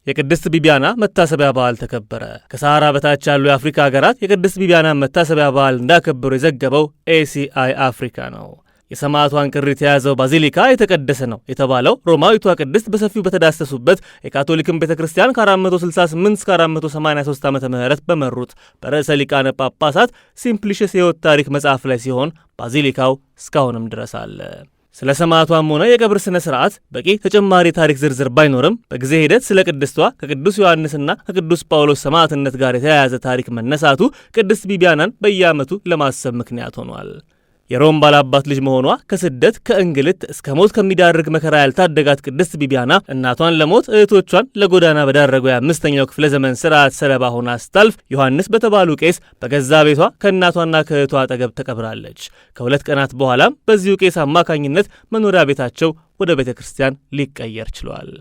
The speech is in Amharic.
የቅድስት ቢቢያና መታሰቢያ በዓል ተከበረ። ከሰሃራ በታች ያሉ የአፍሪካ ሀገራት የቅድስት ቢቢያና መታሰቢያ በዓል እንዳከበሩ የዘገበው ACI አፍሪካ ነው። የሰማዕቷን ቅሪት የያዘው ባዚሊካ የተቀደሰ ነው የተባለው ሮማዊቷ ቅድስት በሰፊው በተዳሰሱበት የካቶሊክን ቤተክርስቲያን ከ468 እስከ 483 ዓመተ ምህረት በመሩት በርዕሰ ሊቃነ ጳጳሳት ሲምፕሊሽስ የሕይወት ታሪክ መጽሐፍ ላይ ሲሆን ባዚሊካው እስካሁንም ድረስ አለ። ስለ ሰማዕቷም ሆነ የቀብር ስነ ስርዓት በቂ ተጨማሪ ታሪክ ዝርዝር ባይኖርም በጊዜ ሂደት ስለ ቅድስቷ ከቅዱስ ዮሐንስና ከቅዱስ ጳውሎስ ሰማዕትነት ጋር የተያያዘ ታሪክ መነሳቱ ቅድስት ቢቢያናን በየዓመቱ ለማሰብ ምክንያት ሆኗል። የሮም ባላባት ልጅ መሆኗ ከስደት ከእንግልት እስከ ሞት ከሚዳርግ መከራ ያልታደጋት ቅድስት ቢቢያና እናቷን ለሞት እህቶቿን ለጎዳና በዳረገው የ5ኛው ክፍለ ዘመን ስርዓት ሰለባ ሆና ስታልፍ ዮሐንስ በተባሉ ቄስ በገዛ ቤቷ ከእናቷና ከእህቷ አጠገብ ተቀብራለች። ከ2 ቀናት በኋላም በዚሁ ቄስ አማካኝነት መኖሪያ ቤታቸው ወደ ቤተ ክርስቲያን ሊቀየር ችሏል።